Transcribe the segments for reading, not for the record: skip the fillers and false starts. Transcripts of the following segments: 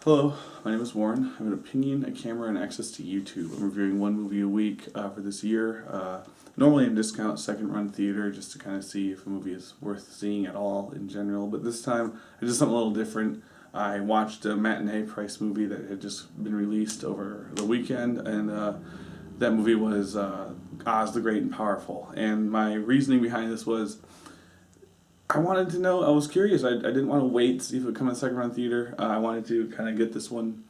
Hello, my name is Warren. I have an opinion, a camera, and access to YouTube. I'm reviewing one movie a week for this year. Normally in discount second run theater just to kind of see if a movie is worth seeing at all in general. But this time I did something a little different. I watched a matinee price movie that had just been released over the weekend, and that movie was Oz the Great and Powerful. And my reasoning behind this was I wanted to know, I was curious, I didn't want to wait to see if it would come in second run theater. I wanted to kind of get this one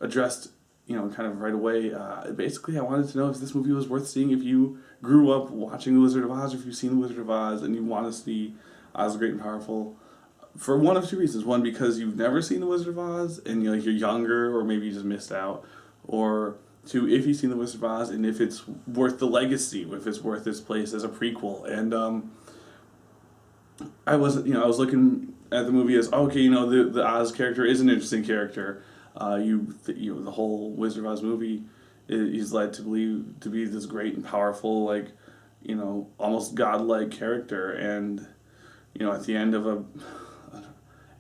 addressed, kind of right away. Basically, I wanted to know if this movie was worth seeing, if you grew up watching The Wizard of Oz, or if you've seen The Wizard of Oz and you want to see Oz the Great and Powerful. For one of two reasons. One, because you've never seen The Wizard of Oz and you're younger, or maybe you just missed out. Or two, if you've seen The Wizard of Oz and if it's worth the legacy, if it's worth its place as a prequel. And I was looking at the movie as, okay, the Oz character is an interesting character. The whole Wizard of Oz movie, he's led to believe to be this great and powerful, almost godlike character. And at the end of a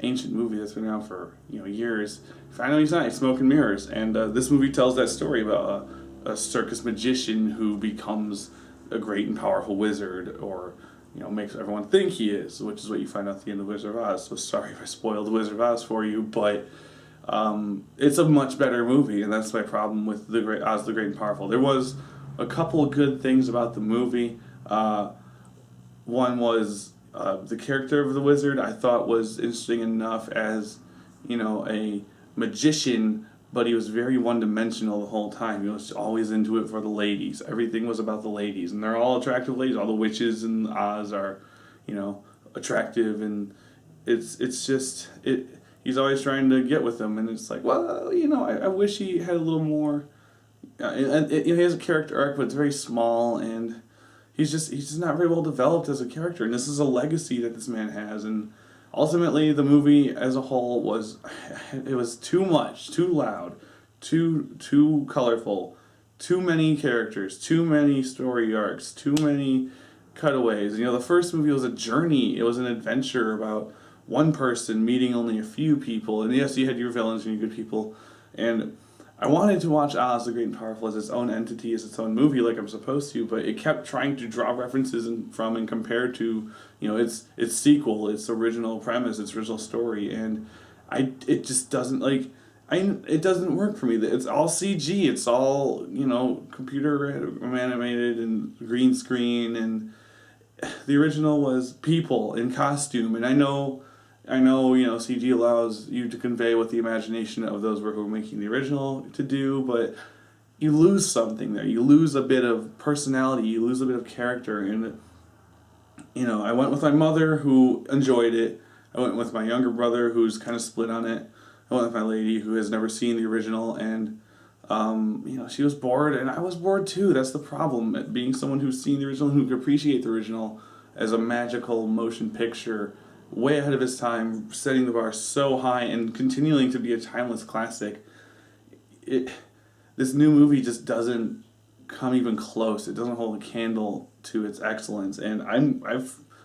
ancient movie that's been around for years, finally he's not. He's smoke and mirrors. And this movie tells that story about a circus magician who becomes a great and powerful wizard, or makes everyone think he is, which is what you find out at the end of Wizard of Oz. So sorry if I spoiled the Wizard of Oz for you, but it's a much better movie, and that's my problem with Oz the Great and Powerful. There was a couple of good things about the movie. One was the character of the wizard I thought was interesting enough as, a magician, but he was very one-dimensional the whole time. He was always into it for the ladies. Everything was about the ladies, and they're all attractive ladies. All the witches in Oz are, attractive, and it's just he's always trying to get with them, and it's like, well, I wish he had a little more. He has a character arc, but it's very small, and he's just not very well developed as a character. And this is a legacy that this man has, and ultimately, the movie as a whole was too much, too loud, too colorful, too many characters, too many story arcs, too many cutaways. The first movie was a journey. It was an adventure about one person meeting only a few people. And yes, you had your villains and your good people. And I wanted to watch Oz the Great and Powerful as its own entity, as its own movie, like I'm supposed to, but it kept trying to draw references from and compare to, its sequel, its original premise, its original story, and it just doesn't it doesn't work for me. It's all CG, it's all computer animated and green screen, and the original was people in costume, and I know, CG allows you to convey what the imagination of those who were making the original to do, but you lose something there. You lose a bit of personality, you lose a bit of character, and, I went with my mother, who enjoyed it. I went with my younger brother, who's kind of split on it. I went with my lady, who has never seen the original, and, she was bored, and I was bored too. That's the problem, being someone who's seen the original, who can appreciate the original as a magical motion picture, way ahead of his time, setting the bar so high and continuing to be a timeless classic. This new movie just doesn't come even close. It doesn't hold a candle to its excellence, and I'm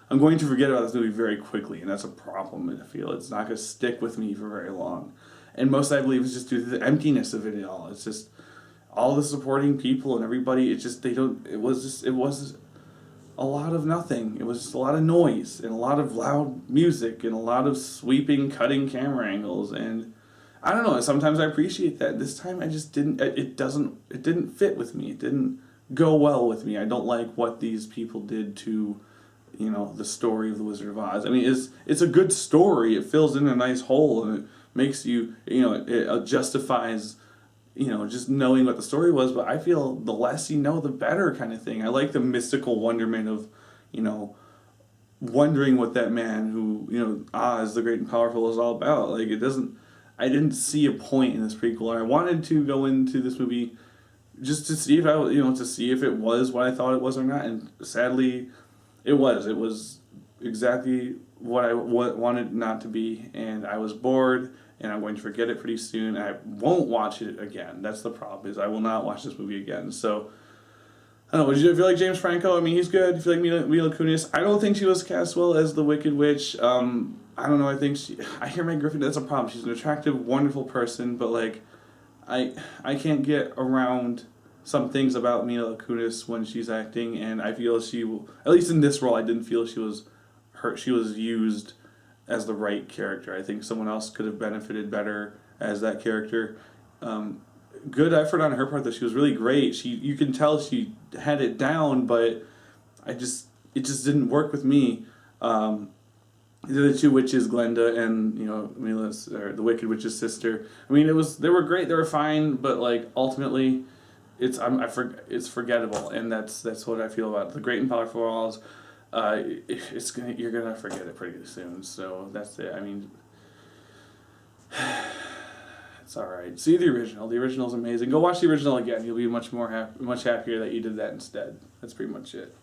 going to forget about this movie very quickly, and that's a problem. I feel it's not going to stick with me for very long, and most, I believe, is just due to the emptiness of it all. It's just all the supporting people and everybody. It was a lot of nothing. It was just a lot of noise and a lot of loud music and a lot of sweeping, cutting camera angles, and I don't know, sometimes I appreciate that. This time I just didn't. It didn't fit with me. It didn't go well with me. I don't like what these people did to the story of The Wizard of Oz. I mean, it's a good story. It fills in a nice hole, and it makes you, it justifies just knowing what the story was, but I feel the less you know, the better kind of thing. I like the mystical wonderment of, wondering what that man who, Oz, the Great and Powerful, is all about. I didn't see a point in this prequel, and I wanted to go into this movie just to see if it was what I thought it was or not, and sadly, it was. It was exactly what I wanted it not to be, and I was bored, and I'm going to forget it pretty soon. I won't watch it again. That's the problem, is I will not watch this movie again. So, I don't know, did you feel like James Franco? I mean, he's good. You feel like Mila Kunis? I don't think she was cast well as the Wicked Witch. I don't know. I hear Meg Griffin. That's a problem. She's an attractive, wonderful person, but like, I can't get around some things about Mila Kunis when she's acting, and I feel she will. At least in this role, I didn't feel she was She was used as the right character. I think someone else could have benefited better as that character. Good effort on her part, though. She was really great. You can tell she had it down, but it just didn't work with me. The two witches, Glenda and Mila's, or the Wicked Witch's sister. I mean, they were great, they were fine, but like ultimately, it's forgettable, and that's what I feel about The Great and Powerful Walls. You're gonna forget it pretty soon. So that's it. I mean, it's all right. See the original. The original's amazing. Go watch the original again. You'll be much happier that you did that instead. That's pretty much it.